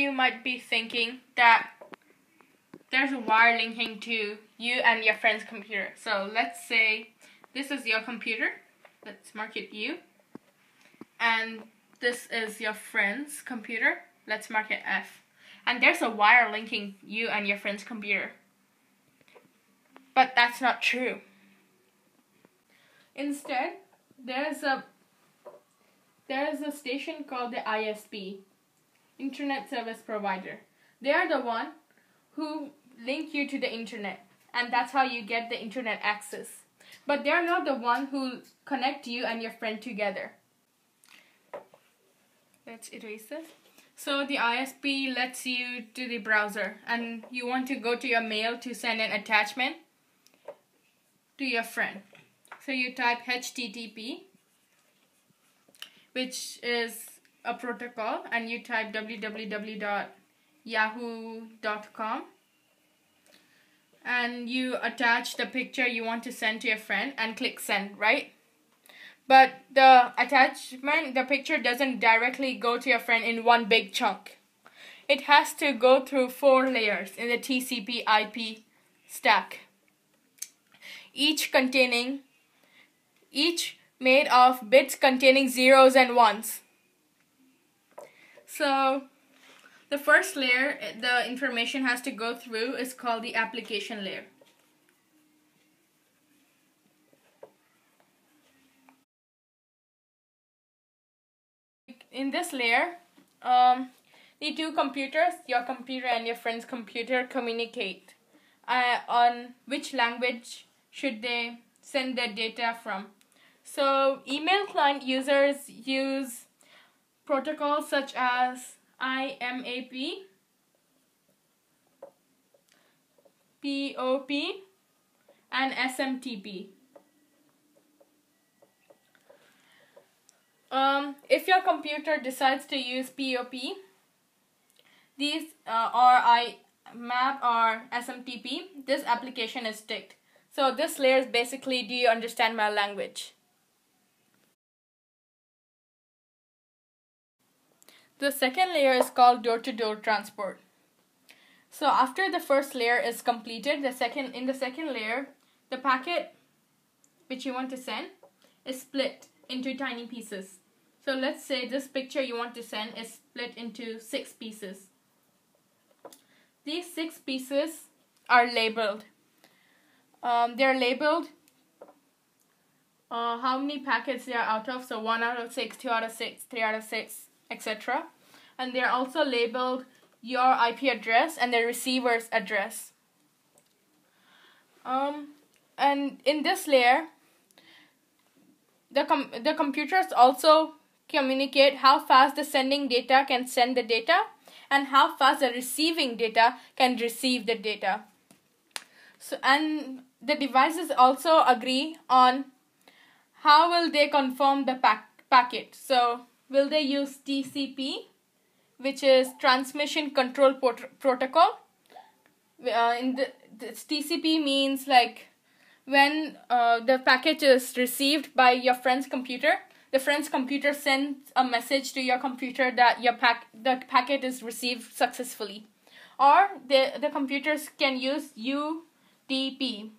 you might be thinking that there's a wire linking to you and your friend's computer. So let's say this is your computer. Let's mark it U. And this is your friend's computer. Let's mark it F. And there's a wire linking you and your friend's computer. But that's not true. Instead, there's a station called the ISP, Internet Service Provider. They are the one who link you to the internet, and that's how you get the internet access. But they're not the one who connect you and your friend together. Let's erase this. So the ISP lets you to the browser, and you want to go to your mail to send an attachment to your friend. So you type HTTP, which is a protocol, and you type www.yahoo.com, and you attach the picture you want to send to your friend and click send, right? But the attachment, the picture doesn't directly go to your friend in one big chunk. It has to go through 4 layers in the TCP/IP stack, each made of bits containing zeros and ones. So the first layer the information has to go through is called the application layer. In this layer, the two computers, your computer and your friend's computer, communicate on which language should they send their data from. So email client users use protocols such as IMAP, POP, and SMTP. If your computer decides to use POP, these or IMAP or SMTP, this application is ticked. So this layer is basically, do you understand my language? The second layer is called door-to-door transport. So after the first layer is completed, in the second layer, the packet which you want to send is split into tiny pieces. So let's say this picture you want to send is split into 6 pieces. These 6 pieces are labeled. They're labeled how many packets they are out of. So 1 out of 6, 2 out of 6, 3 out of 6, etc. And they're also labeled your IP address and the receiver's address. And in this layer, the computers also communicate how fast the sending data can send the data and how fast the receiving data can receive the data. So, and the devices also agree on how will they confirm the packet. So will they use TCP, which is Transmission Control Protocol? This TCP means like when the packet is received by your friend's computer, the friend's computer sends a message to your computer that the packet is received successfully. Or the computers can use UDP,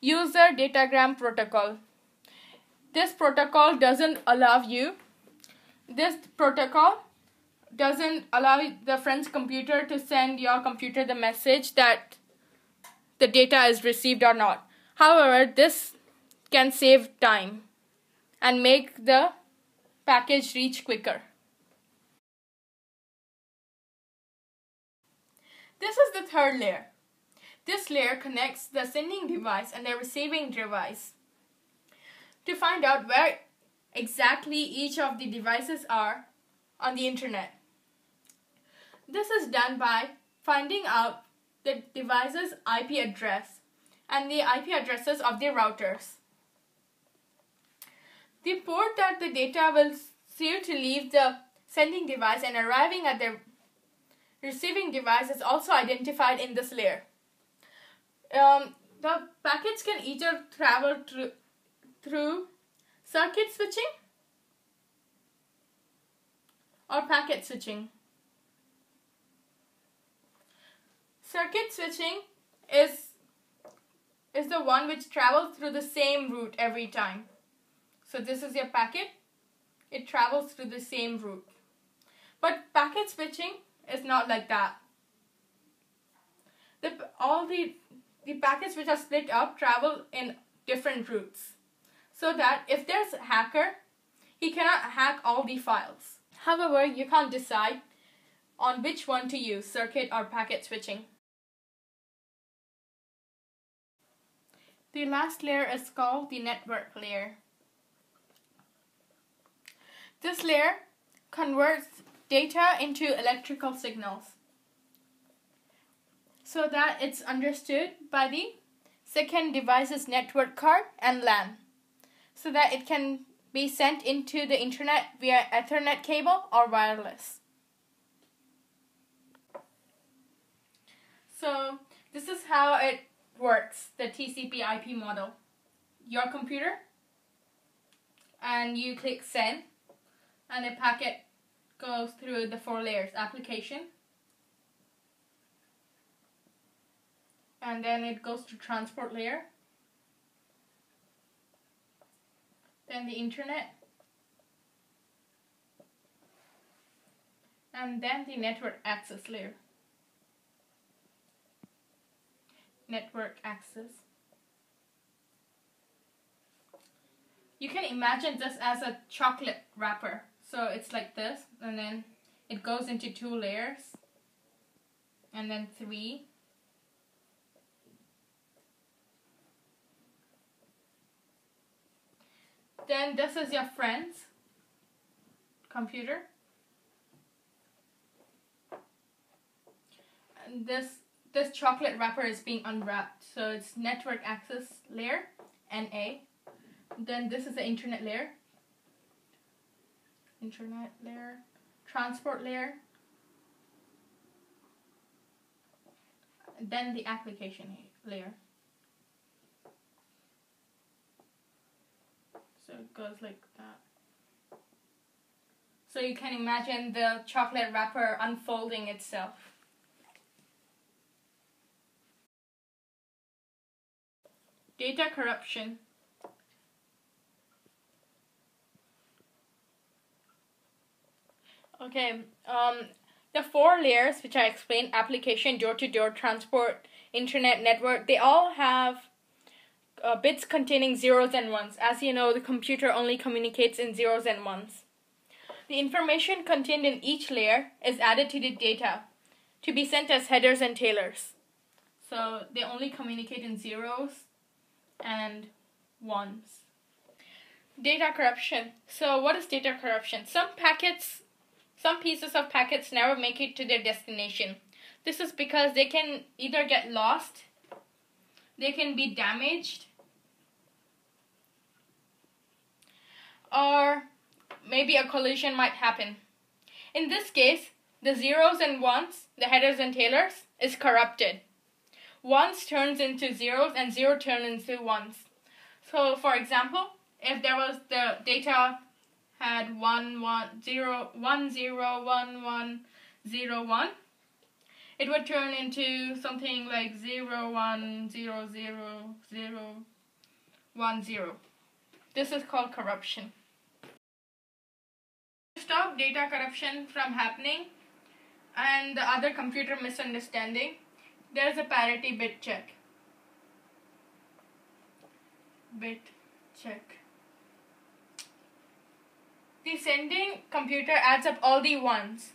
User Datagram Protocol. This protocol doesn't allow the friend's computer to send your computer the message that the data is received or not. However, this can save time and make the package reach quicker. This is the third layer. This layer connects the sending device and the receiving device to find out where exactly each of the devices are on the internet. This is done by finding out the device's IP address and the IP addresses of the routers. The port that the data will serve to leave the sending device and arriving at the receiving device is also identified in this layer. The packets can either travel through circuit switching or packet switching. Circuit switching is the one which travels through the same route every time. So this is your packet. It travels through the same route. But packet switching is not like that. All the packets which are split up travel in different routes. So that if there's a hacker, he cannot hack all the files. However, you can't decide on which one to use, circuit or packet switching. The last layer is called the network layer. This layer converts data into electrical signals so that it's understood by the second device's network card and LAN, so that it can be sent into the internet via Ethernet cable or wireless. So this is how it works, the TCP/IP model. Your computer, and you click send, and a packet goes through the 4 layers: application, and then it goes to transport layer, then the internet, and then the network access layer. Network access. You can imagine this as a chocolate wrapper. So it's like this, and then it goes into 2 layers, and then 3. Then this is your friend's computer. And this chocolate wrapper is being unwrapped. So it's network access layer, NA. Then this is the internet layer. Internet layer, transport layer, then the application layer. So it goes like that. So you can imagine the chocolate wrapper unfolding itself. Data corruption. Okay, the 4 layers which I explained, application, door-to-door, transport, internet, network, they all have bits containing zeros and ones. As you know, the computer only communicates in zeros and ones. The information contained in each layer is added to the data to be sent as headers and tailors. So they only communicate in zeros and ones. Data corruption. So what is data corruption? Some pieces of packets never make it to their destination. This is because they can either get lost, they can be damaged, or maybe a collision might happen. In this case, the zeros and ones, the headers and tailors, is corrupted. Ones turns into zeros and zero turns into ones. So for example, if there was the data had 1 1 0 1 0 1 1 0 1, it would turn into something like 0 1 0 0 0 1 0. This is called corruption. To stop data corruption from happening and the other computer misunderstanding, there is a parity bit check. Bit check. The sending computer adds up all the ones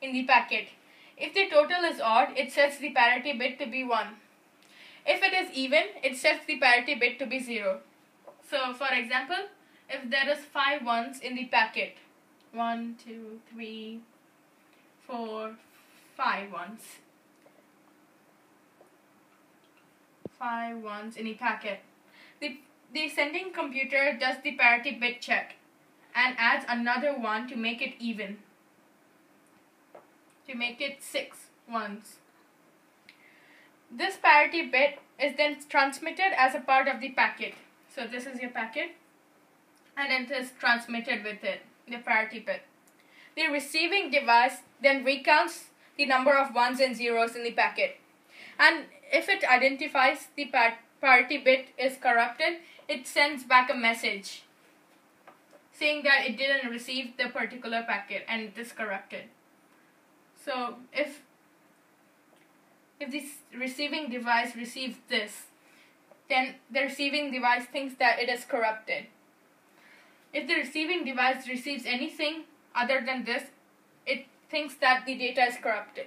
in the packet. If the total is odd, it sets the parity bit to be 1. If it is even, it sets the parity bit to be 0. So, for example, if there is 5 ones in the packet, 1, 2, 3, 4, 5 ones. 5 ones in the packet. The sending computer does the parity bit check and adds another 1 to make it even. To make it 6 ones. This parity bit is then transmitted as a part of the packet. So this is your packet, and it is transmitted with it, the parity bit. The receiving device then recounts the number of ones and zeros in the packet. And if it identifies the priority bit is corrupted, it sends back a message saying that it didn't receive the particular packet and it is corrupted. So if this receiving device receives this, then the receiving device thinks that it is corrupted. If the receiving device receives anything other than this, it thinks that the data is corrupted.